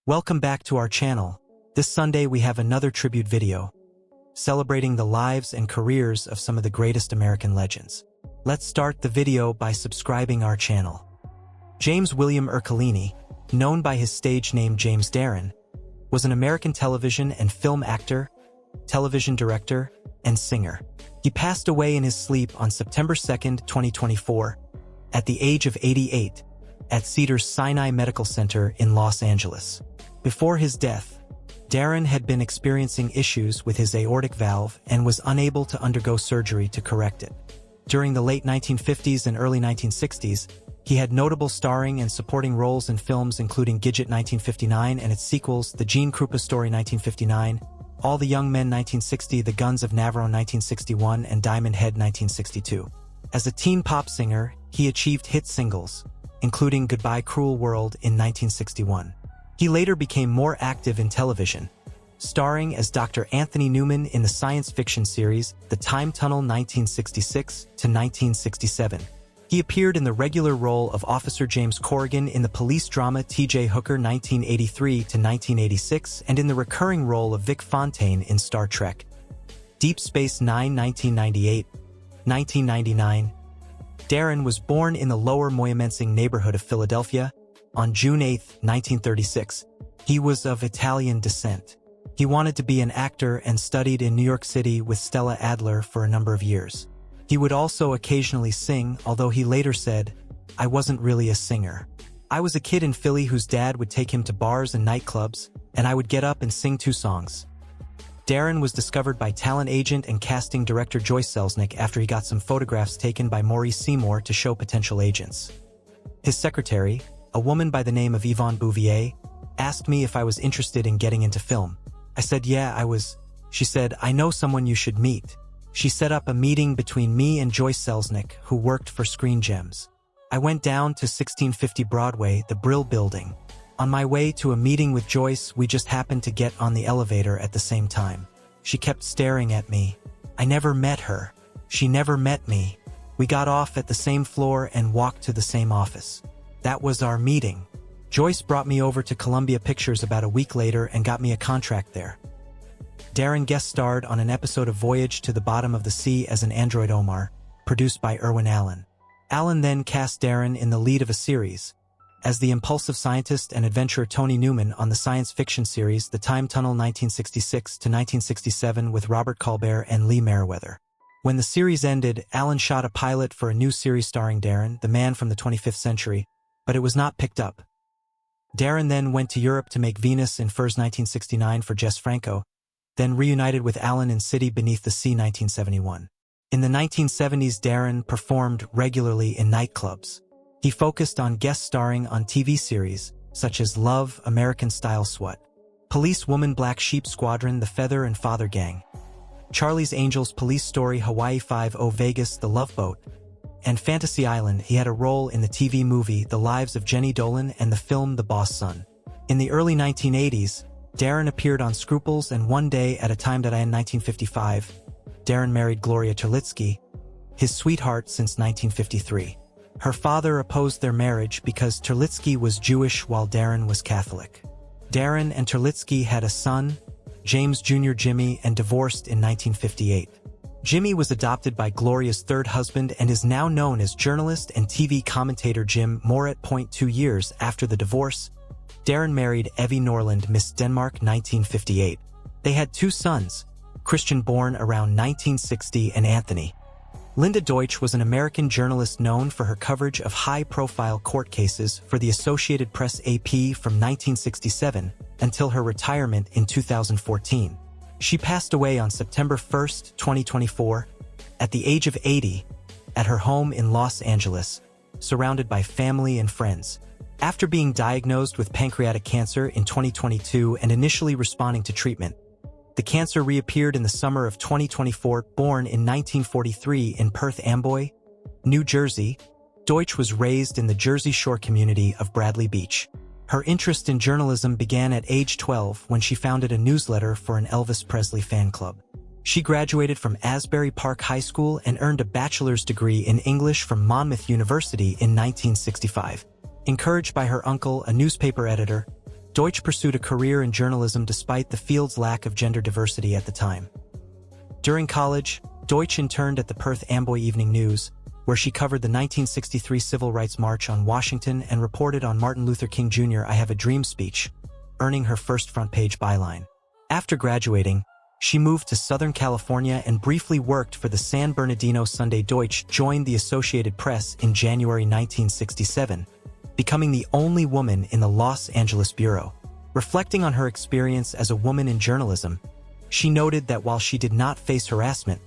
Welcome back to our channel. This Sunday we have another tribute video, celebrating the lives and careers of some of the greatest American legends. Let's start the video by subscribing our channel. James William Ercolini, known by his stage name James Darren, was an American television and film actor, television director, and singer. He passed away in his sleep on September 2, 2024, at the age of 88, at Cedars-Sinai Medical Center in Los Angeles. Before his death, Darren had been experiencing issues with his aortic valve and was unable to undergo surgery to correct it. During the late 1950s and early 1960s, he had notable starring and supporting roles in films including Gidget 1959 and its sequels, The Gene Krupa Story 1959, All the Young Men 1960, The Guns of Navarone 1961, and Diamond Head 1962. As a teen pop singer, he achieved hit singles, including Goodbye Cruel World in 1961. He later became more active in television, starring as Dr. Anthony Newman in the science fiction series The Time Tunnel 1966 to 1967. He appeared in the regular role of Officer James Corrigan in the police drama T.J. Hooker 1983 to 1986 and in the recurring role of Vic Fontaine in Star Trek, Deep Space Nine 1998, 1999. Darren was born in the Lower Moyamensing neighborhood of Philadelphia on June 8, 1936. He was of Italian descent. He wanted to be an actor and studied in New York City with Stella Adler for a number of years. He would also occasionally sing, although he later said, "I wasn't really a singer. I was a kid in Philly whose dad would take him to bars and nightclubs, and I would get up and sing 2 songs." Darren was discovered by talent agent and casting director Joyce Selznick after he got some photographs taken by Maurice Seymour to show potential agents. His secretary, a woman by the name of Yvonne Bouvier, asked me if I was interested in getting into film. I said, "Yeah, I was." She said, "I know someone you should meet." She set up a meeting between me and Joyce Selznick, who worked for Screen Gems. I went down to 1650 Broadway, the Brill Building. On my way to a meeting with Joyce, we just happened to get on the elevator at the same time. She kept staring at me. I never met her. She never met me. We got off at the same floor and walked to the same office. That was our meeting. Joyce brought me over to Columbia Pictures about a week later and got me a contract there. Darren guest starred on an episode of Voyage to the Bottom of the Sea as an android Omar, produced by Irwin Allen. Allen then cast Darren in the lead of a series, as the impulsive scientist and adventurer Tony Newman on the science fiction series The Time Tunnel 1966 to 1967 with Robert Colbert and Lee Meriwether. When the series ended, Allen shot a pilot for a new series starring Darren, the man from the 25th century, but it was not picked up. Darren then went to Europe to make Venus in Furs 1969 for Jess Franco, then reunited with Allen in City Beneath the Sea 1971. In the 1970s, Darren performed regularly in nightclubs. He focused on guest starring on TV series, such as Love, American Style SWAT, Police Woman, Black Sheep Squadron, The Feather and Father Gang, Charlie's Angels, Police Story, Hawaii Five-0, Vegas, The Love Boat, and Fantasy Island. He had a role in the TV movie The Lives of Jenny Dolan and the film The Boss Son. In the early 1980s, Darren appeared on Scruples and One Day at a Time. In 1955, Darren married Gloria Terlitsky, his sweetheart since 1953. Her father opposed their marriage because Terlitsky was Jewish while Darren was Catholic. Darren and Terlitsky had a son, James Jr. Jimmy, and divorced in 1958. Jimmy was adopted by Gloria's third husband and is now known as journalist and TV commentator Jim Moret. 2 years after the divorce, Darren married Evie Norland, Miss Denmark 1958. They had 2 sons, Christian born around 1960 and Anthony. Linda Deutsch was an American journalist known for her coverage of high-profile court cases for the Associated Press AP from 1967 until her retirement in 2014. She passed away on September 1, 2024, at the age of 80, at her home in Los Angeles, surrounded by family and friends. After being diagnosed with pancreatic cancer in 2022 and initially responding to treatment, the cancer reappeared in the summer of 2024. Born in 1943 in Perth Amboy, New Jersey, Deutsch was raised in the Jersey Shore community of Bradley Beach. Her interest in journalism began at age 12 when she founded a newsletter for an Elvis Presley fan club. She graduated from Asbury Park High School and earned a bachelor's degree in English from Monmouth University in 1965. Encouraged by her uncle, a newspaper editor, Deutsch pursued a career in journalism despite the field's lack of gender diversity at the time. During college, Deutsch interned at the Perth Amboy Evening News, where she covered the 1963 Civil Rights March on Washington and reported on Martin Luther King Jr. "I Have a Dream" speech, earning her first front-page byline. After graduating, she moved to Southern California and briefly worked for the San Bernardino Sunday. Deutsch joined the Associated Press in January 1967, becoming the only woman in the Los Angeles bureau. Reflecting on her experience as a woman in journalism, she noted that while she did not face harassment,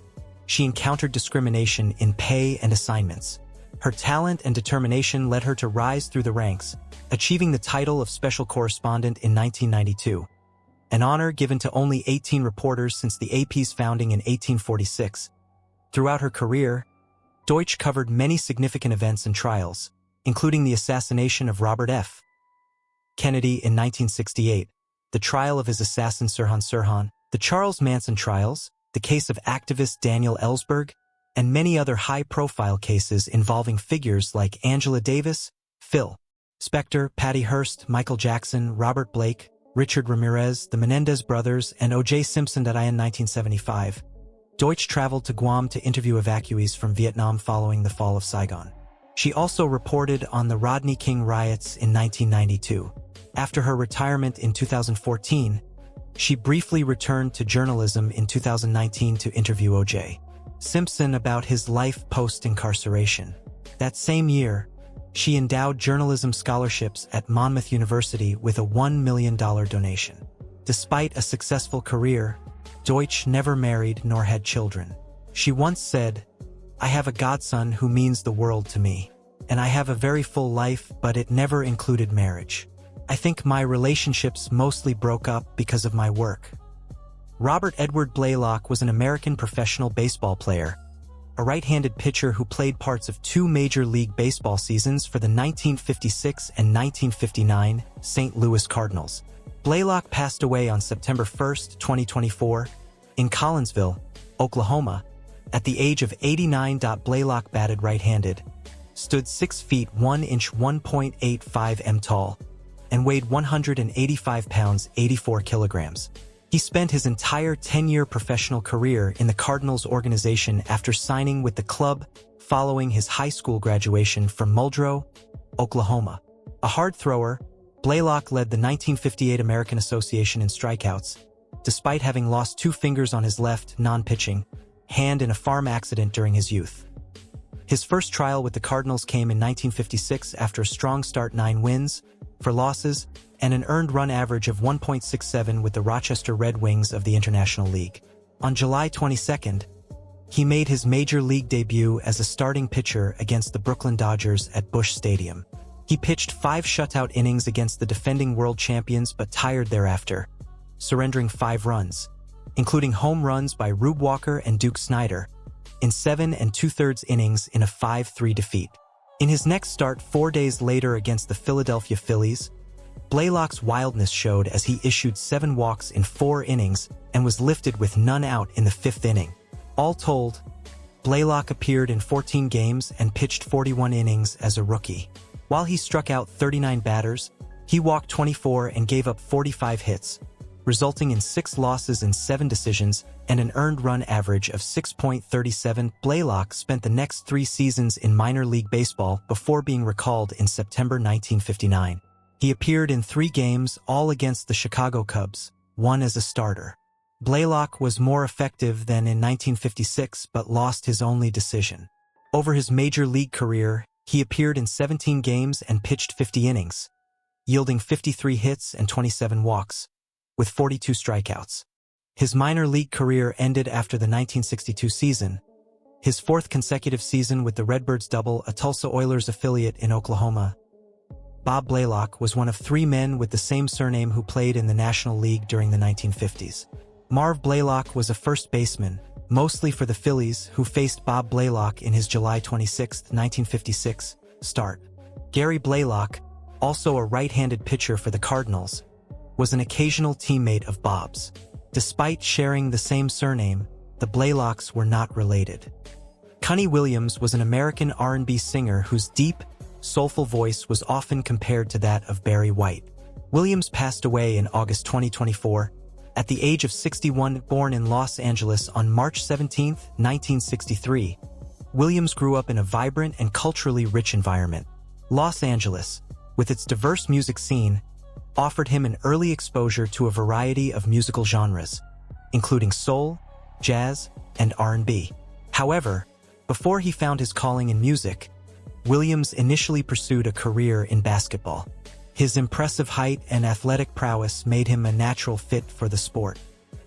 she encountered discrimination in pay and assignments. Her talent and determination led her to rise through the ranks, achieving the title of Special Correspondent in 1992, an honor given to only 18 reporters since the AP's founding in 1846. Throughout her career, Deutsch covered many significant events and trials, including the assassination of Robert F. Kennedy in 1968, the trial of his assassin Sirhan Sirhan, the Charles Manson trials, the case of activist Daniel Ellsberg, and many other high-profile cases involving figures like Angela Davis, Phil Spector, Patty Hearst, Michael Jackson, Robert Blake, Richard Ramirez, the Menendez brothers, and O.J. Simpson. In 1975, Deutsch traveled to Guam to interview evacuees from Vietnam following the fall of Saigon. She also reported on the Rodney King riots in 1992. After her retirement in 2014, she briefly returned to journalism in 2019 to interview O.J. Simpson about his life post-incarceration. That same year, she endowed journalism scholarships at Monmouth University with a $1 million donation. Despite a successful career, Deutsch never married nor had children. She once said, "I have a godson who means the world to me, and I have a very full life, but it never included marriage. I think my relationships mostly broke up because of my work." Robert Edward Blaylock was an American professional baseball player, a right-handed pitcher who played parts of two Major League Baseball seasons for the 1956 and 1959 St. Louis Cardinals. Blaylock passed away on September 1, 2024, in Collinsville, Oklahoma, at the age of 89. Blaylock batted right-handed, stood 6 feet 1 inch 1.85 m tall, and weighed 185 pounds 84 kilograms. He spent his entire 10-year professional career in the Cardinals organization after signing with the club following his high school graduation from Muldrow, Oklahoma. A hard thrower, Blaylock led the 1958 American Association in strikeouts, despite having lost 2 fingers on his left, non-pitching, hand in a farm accident during his youth. His first trial with the Cardinals came in 1956 after a strong start, 9 wins, 4 losses, and an earned run average of 1.67 with the Rochester Red Wings of the International League. On July 22, he made his Major League debut as a starting pitcher against the Brooklyn Dodgers at Busch Stadium. He pitched 5 shutout innings against the defending world champions but tired thereafter, surrendering 5 runs, including home runs by Rube Walker and Duke Snider, in 7 2/3 innings in a 5-3 defeat. In his next start 4 days later against the Philadelphia Phillies, Blaylock's wildness showed as he issued 7 walks in 4 innings and was lifted with none out in the 5th inning. All told, Blaylock appeared in 14 games and pitched 41 innings as a rookie. While he struck out 39 batters, he walked 24 and gave up 45 hits, resulting in 6 losses and 7 decisions and an earned run average of 6.37. Blaylock spent the next 3 seasons in minor league baseball before being recalled in September 1959. He appeared in 3 games, all against the Chicago Cubs, 1 as a starter. Blaylock was more effective than in 1956 but lost his only decision. Over his major league career, he appeared in 17 games and pitched 50 innings, yielding 53 hits and 27 walks, with 42 strikeouts. His minor league career ended after the 1962 season, his 4th consecutive season with the Redbirds double a Tulsa Oilers affiliate in Oklahoma. Bob Blaylock was one of 3 men with the same surname who played in the National League during the 1950s. Marv Blaylock was a first baseman, mostly for the Phillies, who faced Bob Blaylock in his July 26, 1956, start. Gary Blaylock, also a right-handed pitcher for the Cardinals, was an occasional teammate of Bob's. Despite sharing the same surname, the Blaylocks were not related. Connie Williams was an American R&B singer whose deep, soulful voice was often compared to that of Barry White. Williams passed away in August 2024, at the age of 61, born in Los Angeles on March 17, 1963. Williams grew up in a vibrant and culturally rich environment. Los Angeles, with its diverse music scene, offered him an early exposure to a variety of musical genres, including soul, jazz, and R&B. However, before he found his calling in music, Williams initially pursued a career in basketball. His impressive height and athletic prowess made him a natural fit for the sport.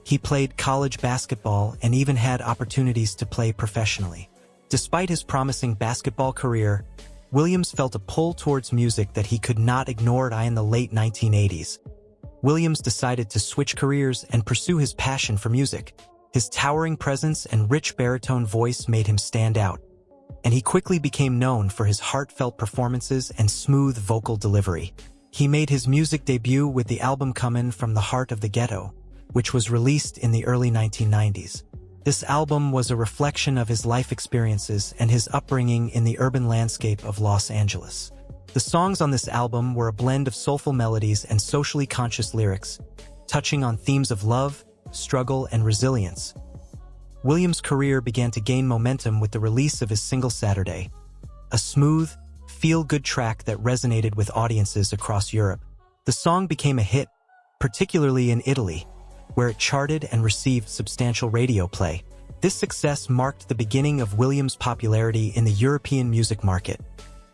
He played college basketball and even had opportunities to play professionally. Despite his promising basketball career, Williams felt a pull towards music that he could not ignore. In the late 1980s, Williams decided to switch careers and pursue his passion for music. His towering presence and rich baritone voice made him stand out, and he quickly became known for his heartfelt performances and smooth vocal delivery. He made his music debut with the album Comin' from the Heart of the Ghetto, which was released in the early 1990s. This album was a reflection of his life experiences and his upbringing in the urban landscape of Los Angeles. The songs on this album were a blend of soulful melodies and socially conscious lyrics, touching on themes of love, struggle, and resilience. Williams' career began to gain momentum with the release of his single Saturday, a smooth, feel-good track that resonated with audiences across Europe. The song became a hit, particularly in Italy, where it charted and received substantial radio play. This success marked the beginning of Williams' popularity in the European music market,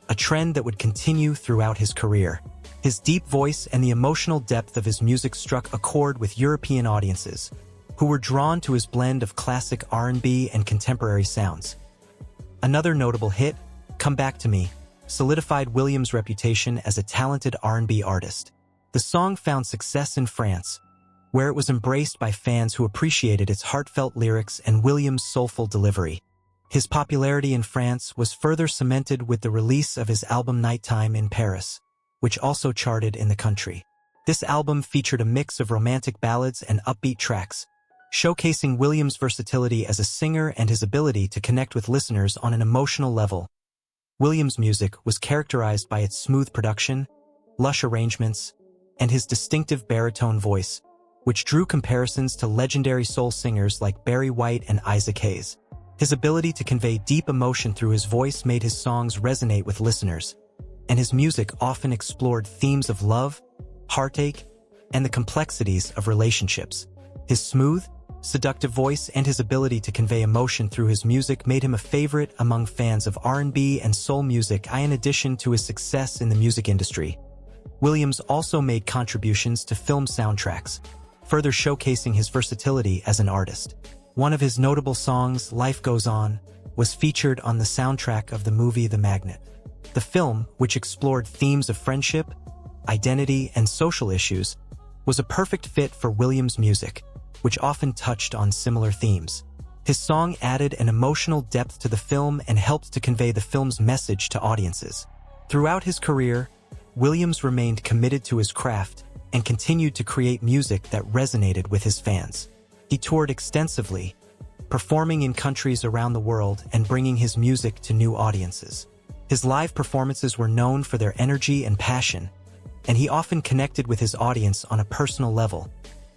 a trend that would continue throughout his career. His deep voice and the emotional depth of his music struck a chord with European audiences, who were drawn to his blend of classic R&B and contemporary sounds. Another notable hit, Come Back to Me, solidified Williams' reputation as a talented R&B artist. The song found success in France, where it was embraced by fans who appreciated its heartfelt lyrics and Williams' soulful delivery. His popularity in France was further cemented with the release of his album Nighttime in Paris, which also charted in the country. This album featured a mix of romantic ballads and upbeat tracks, showcasing Williams' versatility as a singer and his ability to connect with listeners on an emotional level. Williams' music was characterized by its smooth production, lush arrangements, and his distinctive baritone voice, which drew comparisons to legendary soul singers like Barry White and Isaac Hayes. His ability to convey deep emotion through his voice made his songs resonate with listeners, and his music often explored themes of love, heartache, and the complexities of relationships. His smooth, seductive voice and his ability to convey emotion through his music made him a favorite among fans of R&B and soul music. In addition to his success in the music industry, Williams also made contributions to film soundtracks, further showcasing his versatility as an artist. One of his notable songs, Life Goes On, was featured on the soundtrack of the movie The Magnet. The film, which explored themes of friendship, identity, and social issues, was a perfect fit for Williams' music, which often touched on similar themes. His song added an emotional depth to the film and helped to convey the film's message to audiences. Throughout his career, Williams remained committed to his craft and continued to create music that resonated with his fans. He toured extensively, performing in countries around the world and bringing his music to new audiences. His live performances were known for their energy and passion, and he often connected with his audience on a personal level,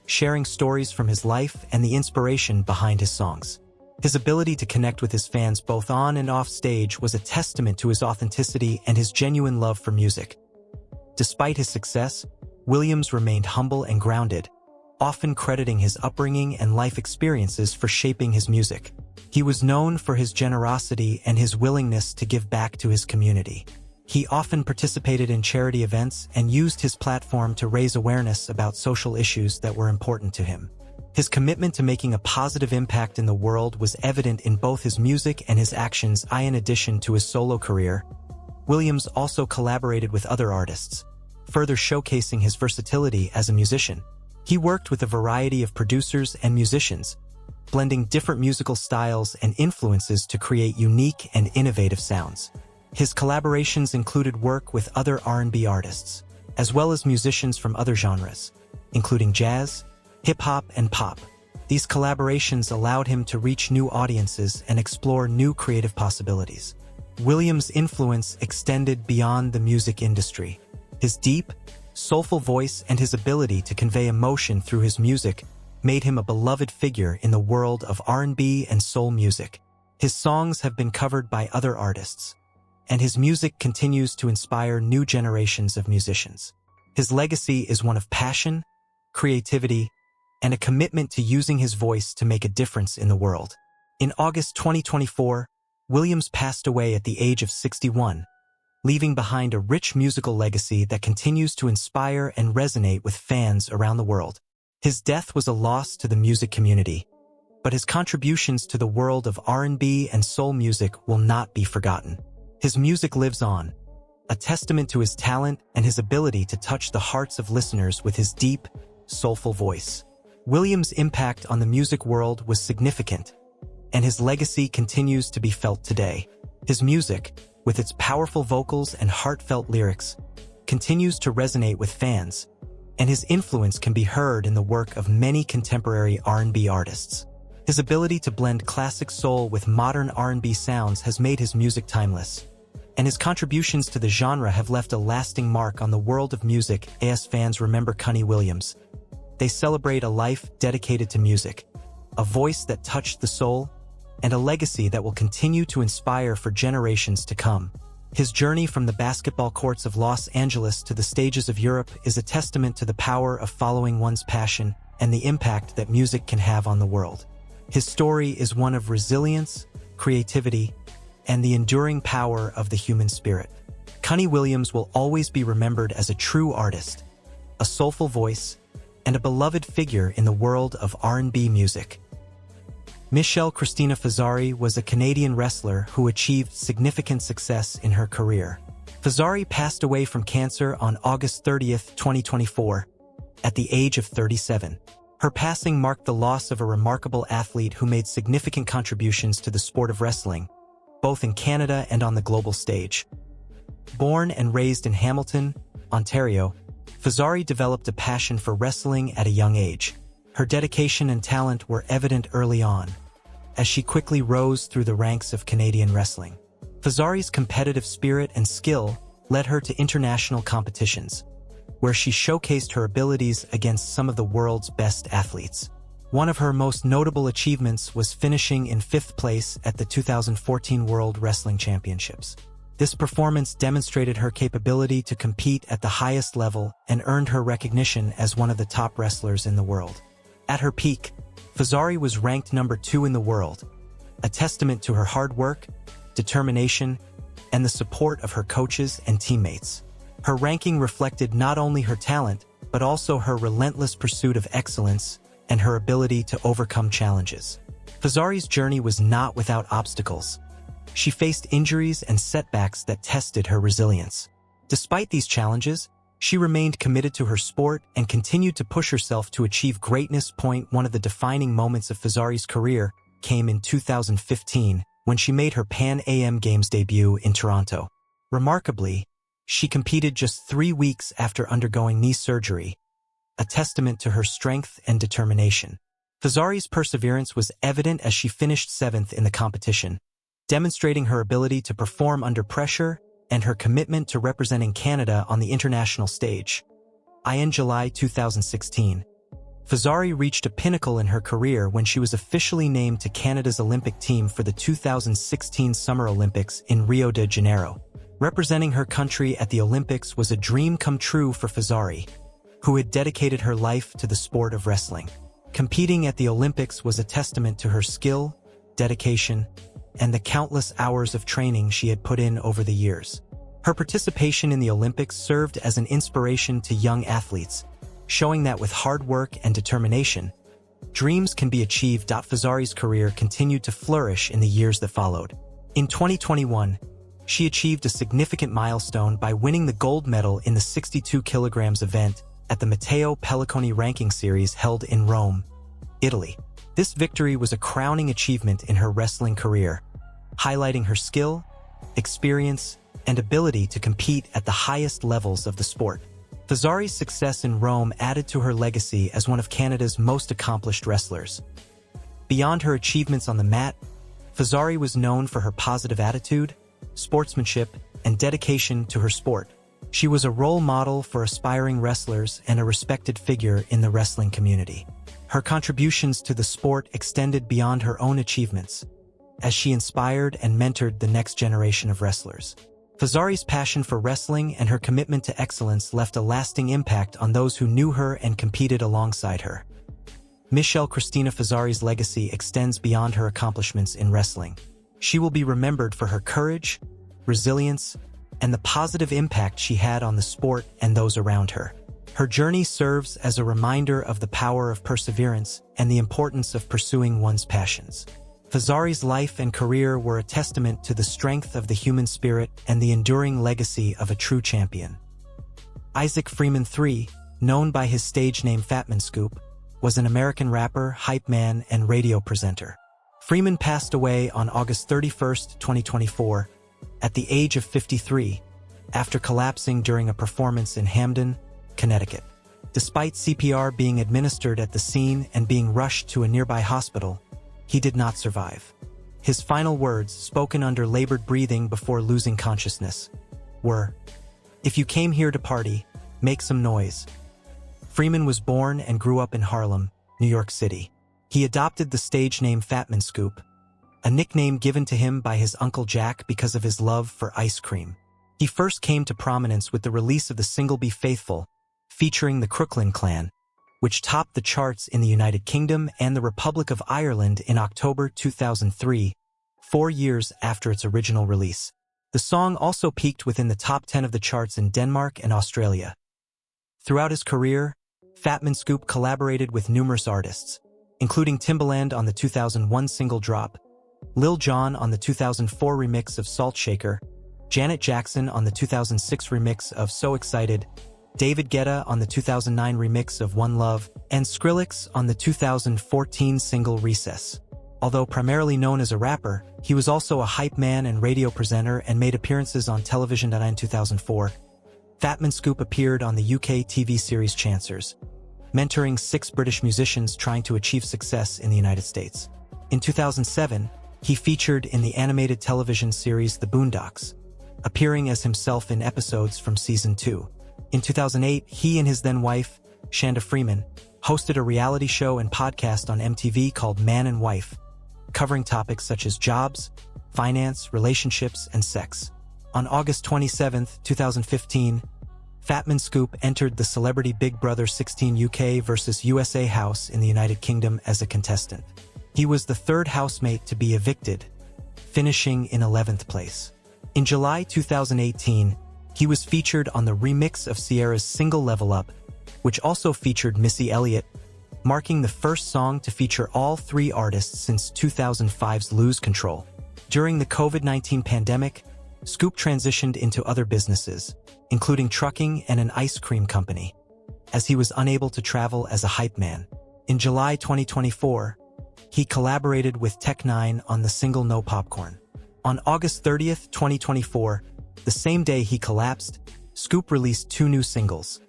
sharing stories from his life and the inspiration behind his songs. His ability to connect with his fans both on and off stage was a testament to his authenticity and his genuine love for music. Despite his success, Williams remained humble and grounded, often crediting his upbringing and life experiences for shaping his music. He was known for his generosity and his willingness to give back to his community. He often participated in charity events and used his platform to raise awareness about social issues that were important to him. His commitment to making a positive impact in the world was evident in both his music and his actions. In addition to his solo career, Williams also collaborated with other artists, further showcasing his versatility as a musician. He worked with a variety of producers and musicians, blending different musical styles and influences to create unique and innovative sounds. His collaborations included work with other R&B artists, as well as musicians from other genres, including jazz, hip-hop, and pop. These collaborations allowed him to reach new audiences and explore new creative possibilities. Williams' influence extended beyond the music industry. His deep, soulful voice, and his ability to convey emotion through his music made him a beloved figure in the world of R&B and soul music. His songs have been covered by other artists, and his music continues to inspire new generations of musicians. His legacy is one of passion, creativity, and a commitment to using his voice to make a difference in the world. In August 2024, Williams passed away at the age of 61, leaving behind a rich musical legacy that continues to inspire and resonate with fans around the world. His death was a loss to the music community, but his contributions to the world of R&B and soul music will not be forgotten. His music lives on, a testament to his talent and his ability to touch the hearts of listeners with his deep, soulful voice. Williams' impact on the music world was significant, and his legacy continues to be felt today. His music, with its powerful vocals and heartfelt lyrics, continues to resonate with fans, and his influence can be heard in the work of many contemporary R&B artists. His ability to blend classic soul with modern R&B sounds has made his music timeless, and his contributions to the genre have left a lasting mark on the world of music. As fans remember Connie Williams, they celebrate a life dedicated to music, a voice that touched the soul, and a legacy that will continue to inspire for generations to come. His journey from the basketball courts of Los Angeles to the stages of Europe is a testament to the power of following one's passion and the impact that music can have on the world. His story is one of resilience, creativity, and the enduring power of the human spirit. Connie Williams will always be remembered as a true artist, a soulful voice, and a beloved figure in the world of R&B music. Michelle Christina Fazari was a Canadian wrestler who achieved significant success in her career. Fazari passed away from cancer on August 30, 2024, at the age of 37. Her passing marked the loss of a remarkable athlete who made significant contributions to the sport of wrestling, both in Canada and on the global stage. Born and raised in Hamilton, Ontario, Fazari developed a passion for wrestling at a young age. Her dedication and talent were evident early on, as she quickly rose through the ranks of Canadian wrestling. Fazari's competitive spirit and skill led her to international competitions, where she showcased her abilities against some of the world's best athletes. One of her most notable achievements was finishing in 5th place at the 2014 World Wrestling Championships. This performance demonstrated her capability to compete at the highest level and earned her recognition as one of the top wrestlers in the world. At her peak, Fazari was ranked number 2 in the world, a testament to her hard work, determination, and the support of her coaches and teammates. Her ranking reflected not only her talent, but also her relentless pursuit of excellence and her ability to overcome challenges. Fazari's journey was not without obstacles. She faced injuries and setbacks that tested her resilience. Despite these challenges, she remained committed to her sport and continued to push herself to achieve greatness. One of the defining moments of Fazari's career came in 2015 when she made her Pan Am Games debut in Toronto. Remarkably, she competed just 3 weeks after undergoing knee surgery, a testament to her strength and determination. Fazari's perseverance was evident as she finished 7th in the competition, demonstrating her ability to perform under pressure and her commitment to representing Canada on the international stage. In July 2016, Fazari reached a pinnacle in her career when she was officially named to Canada's Olympic team for the 2016 Summer Olympics in Rio de Janeiro. Representing her country at the Olympics was a dream come true for Fazari, who had dedicated her life to the sport of wrestling. Competing at the Olympics was a testament to her skill, dedication, and the countless hours of training she had put in over the years. Her participation in the Olympics served as an inspiration to young athletes, showing that with hard work and determination, dreams can be achieved. Fazari's career continued to flourish in the years that followed. In 2021, she achieved a significant milestone by winning the gold medal in the 62 kilograms event at the Matteo Pelliconi ranking series held in Rome, Italy. This victory was a crowning achievement in her wrestling career, highlighting her skill, experience, and ability to compete at the highest levels of the sport. Fazari's success in Rome added to her legacy as one of Canada's most accomplished wrestlers. Beyond her achievements on the mat, Fazari was known for her positive attitude, sportsmanship, and dedication to her sport. She was a role model for aspiring wrestlers and a respected figure in the wrestling community. Her contributions to the sport extended beyond her own achievements, as she inspired and mentored the next generation of wrestlers. Fazari's passion for wrestling and her commitment to excellence left a lasting impact on those who knew her and competed alongside her. Michelle Christina Fazari's legacy extends beyond her accomplishments in wrestling. She will be remembered for her courage, resilience, and the positive impact she had on the sport and those around her. Her journey serves as a reminder of the power of perseverance and the importance of pursuing one's passions. Fazari's life and career were a testament to the strength of the human spirit and the enduring legacy of a true champion. Isaac Freeman III, known by his stage name Fatman Scoop, was an American rapper, hype man, and radio presenter. Freeman passed away on August 31, 2024, at the age of 53, after collapsing during a performance in Hamden, Connecticut. Despite CPR being administered at the scene and being rushed to a nearby hospital, he did not survive. His final words, spoken under labored breathing before losing consciousness, were, "If you came here to party, make some noise." Freeman was born and grew up in Harlem, New York City. He adopted the stage name Fatman Scoop, a nickname given to him by his Uncle Jack because of his love for ice cream. He first came to prominence with the release of the single Be Faithful, featuring the Crooklyn Clan, which topped the charts in the United Kingdom and the Republic of Ireland in October 2003, 4 years after its original release. The song also peaked within the top 10 of the charts in Denmark and Australia. Throughout his career, Fatman Scoop collaborated with numerous artists, including Timbaland on the 2001 single Drop, Lil Jon on the 2004 remix of Salt Shaker, Janet Jackson on the 2006 remix of So Excited, David Guetta on the 2009 remix of One Love, and Skrillex on the 2014 single Recess. Although primarily known as a rapper, he was also a hype man and radio presenter and made appearances on television. In 2004, Fatman Scoop appeared on the UK TV series Chancers, mentoring 6 British musicians trying to achieve success in the United States. In 2007, he featured in the animated television series The Boondocks, appearing as himself in episodes from Season 2. In 2008, he and his then-wife, Shanda Freeman, hosted a reality show and podcast on MTV called Man and Wife, covering topics such as jobs, finance, relationships, and sex. On August 27, 2015, Fatman Scoop entered the Celebrity Big Brother 16 UK vs USA house in the United Kingdom as a contestant. He was the 3rd housemate to be evicted, finishing in 11th place. In July 2018, he was featured on the remix of Ciara's single Level Up, which also featured Missy Elliott, marking the first song to feature all 3 artists since 2005's Lose Control. During the COVID-19 pandemic, Scoop transitioned into other businesses, including trucking and an ice cream company, as he was unable to travel as a hype man. In July 2024, he collaborated with Tech9 on the single No Popcorn. On August 30, 2024, the same day he collapsed, Scoop released 2 new singles,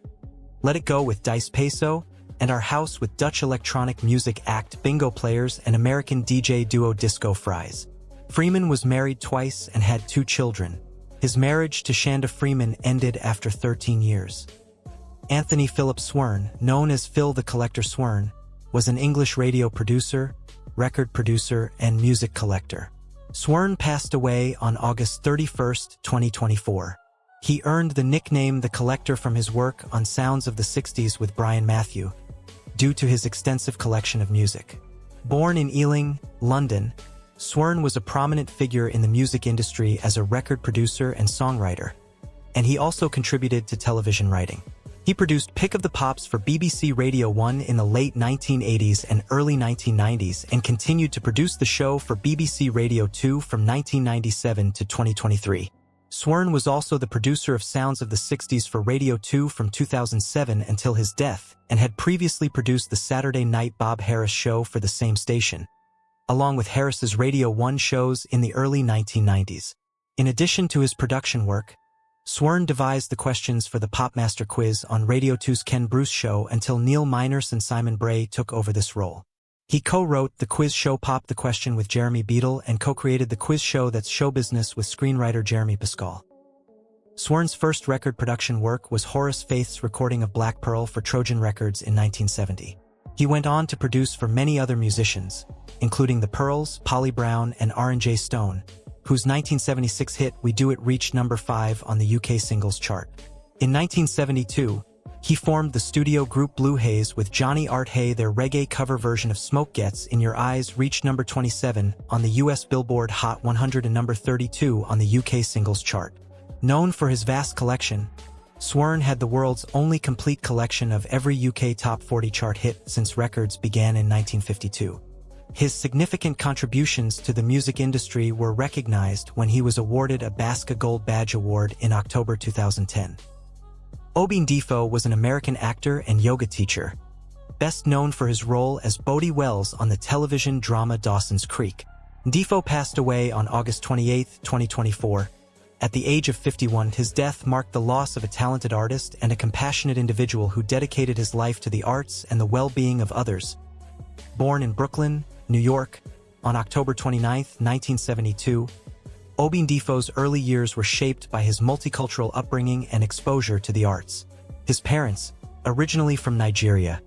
Let It Go with Dice Peso and Our House with Dutch electronic music act Bingo Players and American DJ duo Disco Fries. Freeman was married twice and had 2 children. His marriage to Shanda Freeman ended after 13 years. Anthony Philip Swern, known as Phil the Collector Swern, was an English radio producer, record producer, and music collector. Swern passed away on August 31, 2024. He earned the nickname The Collector from his work on Sounds of the 60s with Brian Matthew, due to his extensive collection of music. Born in Ealing, London, Swern was a prominent figure in the music industry as a record producer and songwriter, and he also contributed to television writing. He produced Pick of the Pops for BBC Radio 1 in the late 1980s and early 1990s and continued to produce the show for BBC Radio 2 from 1997 to 2023. Swern was also the producer of Sounds of the 60s for Radio 2 from 2007 until his death, and had previously produced the Saturday Night Bob Harris show for the same station, along with Harris's Radio 1 shows in the early 1990s. In addition to his production work, Swern devised the questions for the Popmaster quiz on Radio 2's Ken Bruce show until Neil Miners and Simon Bray took over this role. He co-wrote the quiz show Pop the Question with Jeremy Beadle and co-created the quiz show That's Show Business with screenwriter Jeremy Pascal. Swern's first record production work was Horace Faith's recording of Black Pearl for Trojan Records in 1970. He went on to produce for many other musicians, including The Pearls, Polly Brown, and R&J Stone, whose 1976 hit We Do It reached number 5 on the UK singles chart. In 1972, he formed the studio group Blue Haze with Johnny Art Hay. Their reggae cover version of Smoke Gets in Your Eyes reached number 27 on the US Billboard Hot 100 and number 32 on the UK singles chart. Known for his vast collection, Swern had the world's only complete collection of every UK Top 40 chart hit since records began in 1952. His significant contributions to the music industry were recognized when he was awarded a BAFTA Gold Badge Award in October 2010. Obie Defoe was an American actor and yoga teacher, best known for his role as Bodie Wells on the television drama Dawson's Creek. Defoe passed away on August 28, 2024. At the age of 51, his death marked the loss of a talented artist and a compassionate individual who dedicated his life to the arts and the well-being of others. Born in Brooklyn, New York, on October 29, 1972, Obie Defoe's early years were shaped by his multicultural upbringing and exposure to the arts. His parents, originally from Nigeria,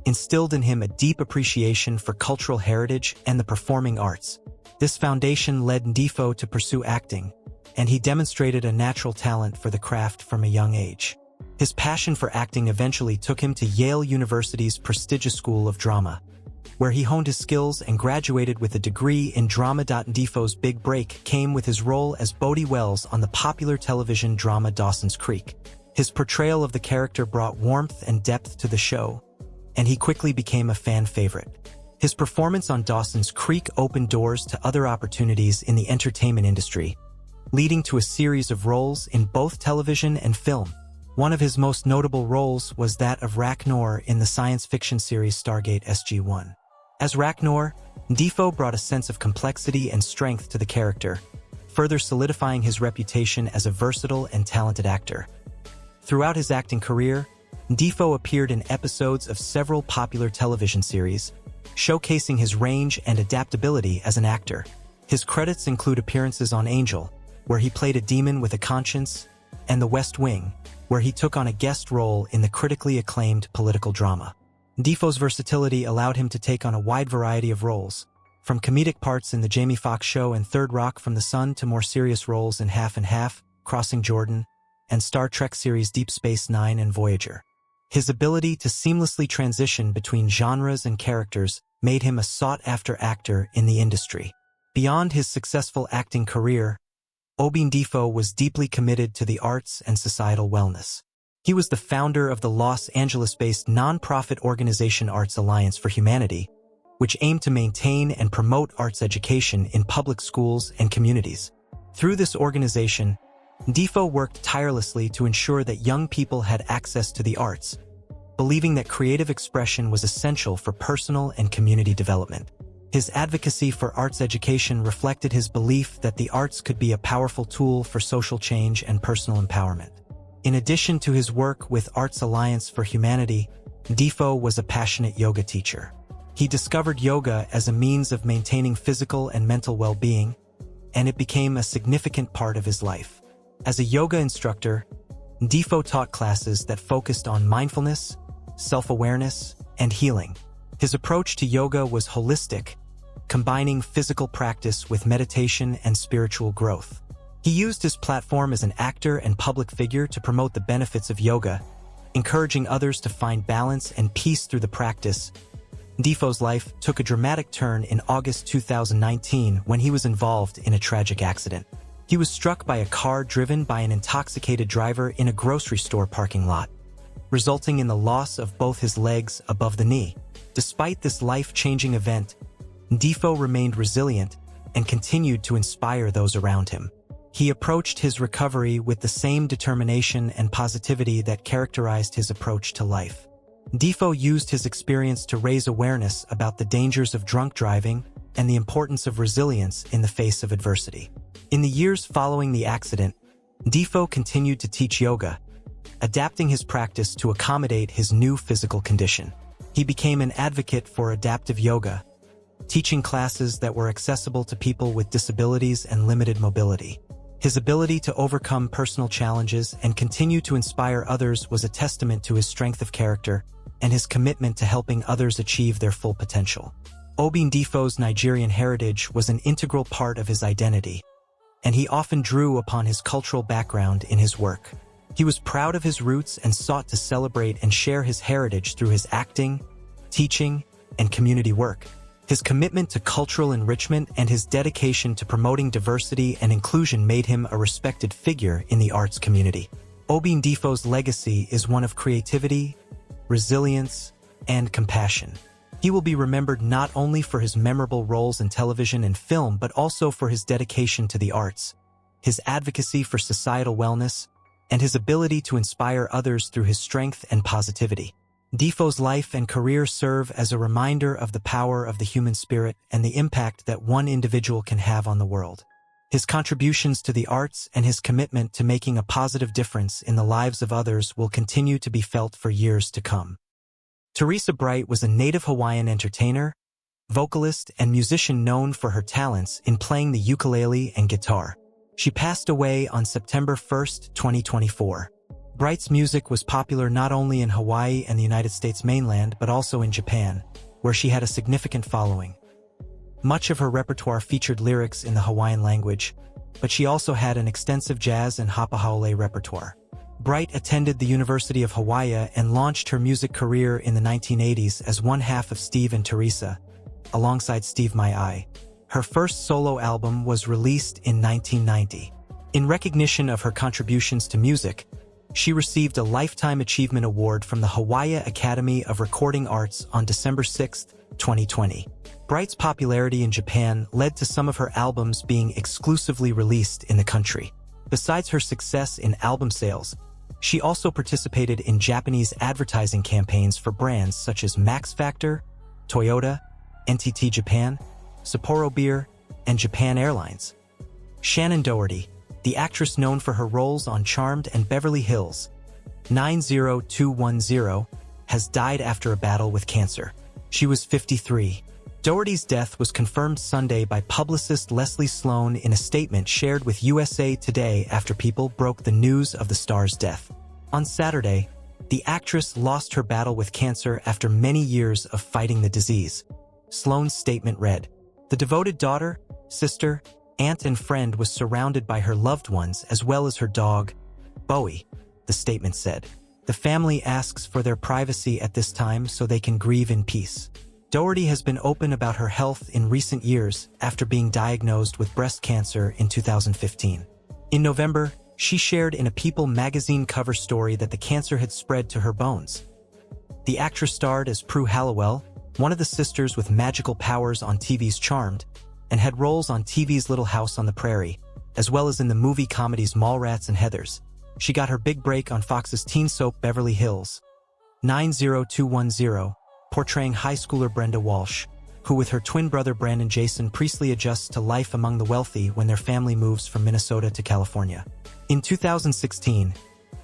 instilled in him a deep appreciation for cultural heritage and the performing arts. This foundation led Defoe to pursue acting, and he demonstrated a natural talent for the craft from a young age. His passion for acting eventually took him to Yale University's prestigious School of Drama, where he honed his skills and graduated with a degree in drama. Defoe's big break came with his role as Bodie Wells on the popular television drama Dawson's Creek. His portrayal of the character brought warmth and depth to the show, and he quickly became a fan favorite. His performance on Dawson's Creek opened doors to other opportunities in the entertainment industry, leading to a series of roles in both television and film. One of his most notable roles was that of Ragnar in the science fiction series Stargate SG-1. As Ragnar, Defoe brought a sense of complexity and strength to the character, further solidifying his reputation as a versatile and talented actor. Throughout his acting career, Defoe appeared in episodes of several popular television series, showcasing his range and adaptability as an actor. His credits include appearances on Angel, where he played a demon with a conscience, and The West Wing, where he took on a guest role in the critically acclaimed political drama. Defoe's versatility allowed him to take on a wide variety of roles, from comedic parts in The Jamie Foxx Show and Third Rock from the Sun to more serious roles in Half and Half, Crossing Jordan, and Star Trek series Deep Space Nine and Voyager. His ability to seamlessly transition between genres and characters made him a sought-after actor in the industry. Beyond his successful acting career, Obie Defoe was deeply committed to the arts and societal wellness. He was the founder of the Los Angeles-based nonprofit organization Arts Alliance for Humanity, which aimed to maintain and promote arts education in public schools and communities. Through this organization, Defoe worked tirelessly to ensure that young people had access to the arts, believing that creative expression was essential for personal and community development. His advocacy for arts education reflected his belief that the arts could be a powerful tool for social change and personal empowerment. In addition to his work with Arts Alliance for Humanity, Defoe was a passionate yoga teacher. He discovered yoga as a means of maintaining physical and mental well-being, and it became a significant part of his life. As a yoga instructor, Defoe taught classes that focused on mindfulness, self-awareness, and healing. His approach to yoga was holistic, combining physical practice with meditation and spiritual growth. He used his platform as an actor and public figure to promote the benefits of yoga, encouraging others to find balance and peace through the practice. Defoe's life took a dramatic turn in August 2019 when he was involved in a tragic accident. He was struck by a car driven by an intoxicated driver in a grocery store parking lot, resulting in the loss of both his legs above the knee. Despite this life-changing event, Defoe remained resilient and continued to inspire those around him. He approached his recovery with the same determination and positivity that characterized his approach to life. Defoe used his experience to raise awareness about the dangers of drunk driving and the importance of resilience in the face of adversity. In the years following the accident, Defoe continued to teach yoga, adapting his practice to accommodate his new physical condition. He became an advocate for adaptive yoga, teaching classes that were accessible to people with disabilities and limited mobility. His ability to overcome personal challenges and continue to inspire others was a testament to his strength of character and his commitment to helping others achieve their full potential. Obindifo's Nigerian heritage was an integral part of his identity, and he often drew upon his cultural background in his work. He was proud of his roots and sought to celebrate and share his heritage through his acting, teaching, and community work. His commitment to cultural enrichment and his dedication to promoting diversity and inclusion made him a respected figure in the arts community. Obindifo's legacy is one of creativity, resilience, and compassion. He will be remembered not only for his memorable roles in television and film, but also for his dedication to the arts, his advocacy for societal wellness, and his ability to inspire others through his strength and positivity. Difo's life and career serve as a reminder of the power of the human spirit and the impact that one individual can have on the world. His contributions to the arts and his commitment to making a positive difference in the lives of others will continue to be felt for years to come. Teresa Bright was a native Hawaiian entertainer, vocalist, and musician known for her talents in playing the ukulele and guitar. She passed away on September 1, 2024. Bright's music was popular not only in Hawaii and the United States mainland, but also in Japan, where she had a significant following. Much of her repertoire featured lyrics in the Hawaiian language, but she also had an extensive jazz and hapahaole repertoire. Bright attended the University of Hawaii and launched her music career in the 1980s as one half of Steve and Teresa, alongside Steve Mai. Her first solo album was released in 1990. In recognition of her contributions to music, she received a Lifetime Achievement Award from the Hawaii Academy of Recording Arts on December 6, 2020. Bright's popularity in Japan led to some of her albums being exclusively released in the country. Besides her success in album sales, she also participated in Japanese advertising campaigns for brands such as Max Factor, Toyota, NTT Japan, Sapporo Beer, and Japan Airlines. Shannon Doherty, the actress known for her roles on Charmed and Beverly Hills 90210, has died after a battle with cancer. She was 53. Doherty's death was confirmed Sunday by publicist Leslie Sloan in a statement shared with USA Today after people broke the news of the star's death. On Saturday, the actress lost her battle with cancer after many years of fighting the disease. Sloan's statement read, "The devoted daughter, sister, aunt and friend was surrounded by her loved ones as well as her dog, Bowie," the statement said. "The family asks for their privacy at this time so they can grieve in peace." Doherty has been open about her health in recent years after being diagnosed with breast cancer in 2015. In November, she shared in a People magazine cover story that the cancer had spread to her bones. The actress starred as Prue Halliwell, one of the sisters with magical powers on TV's Charmed, and had roles on TV's Little House on the Prairie, as well as in the movie comedies Mallrats and Heathers. She got her big break on Fox's teen soap Beverly Hills 90210, portraying high schooler Brenda Walsh, who with her twin brother Brandon Jason Priestley adjusts to life among the wealthy when their family moves from Minnesota to California. In 2016,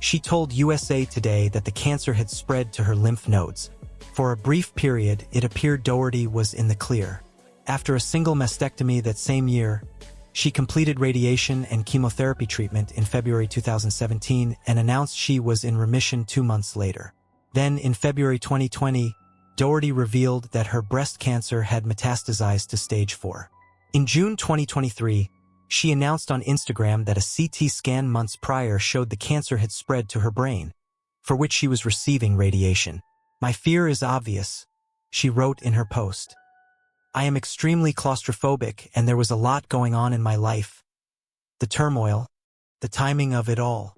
she told USA Today that the cancer had spread to her lymph nodes. For a brief period, it appeared Doherty was in the clear. After a single mastectomy that same year, she completed radiation and chemotherapy treatment in February 2017 and announced she was in remission 2 months later. Then, in February 2020, Doherty revealed that her breast cancer had metastasized to stage 4. In June 2023, she announced on Instagram that a CT scan months prior showed the cancer had spread to her brain, for which she was receiving radiation. "My fear is obvious," she wrote in her post. "I am extremely claustrophobic and there was a lot going on in my life. The turmoil, the timing of it all.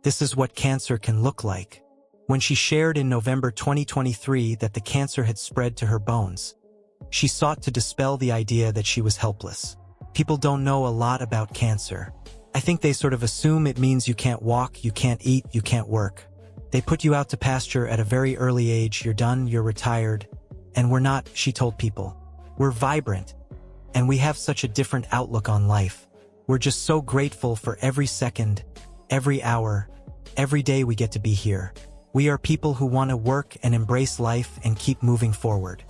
This is what cancer can look like." When she shared in November 2023 that the cancer had spread to her bones, she sought to dispel the idea that she was helpless. "People don't know a lot about cancer. I think they sort of assume it means you can't walk, you can't eat, you can't work. They put you out to pasture at a very early age, you're done, you're retired. And we're not," she told people. "We're vibrant, and we have such a different outlook on life. We're just so grateful for every second, every hour, every day we get to be here. We are people who want to work and embrace life and keep moving forward."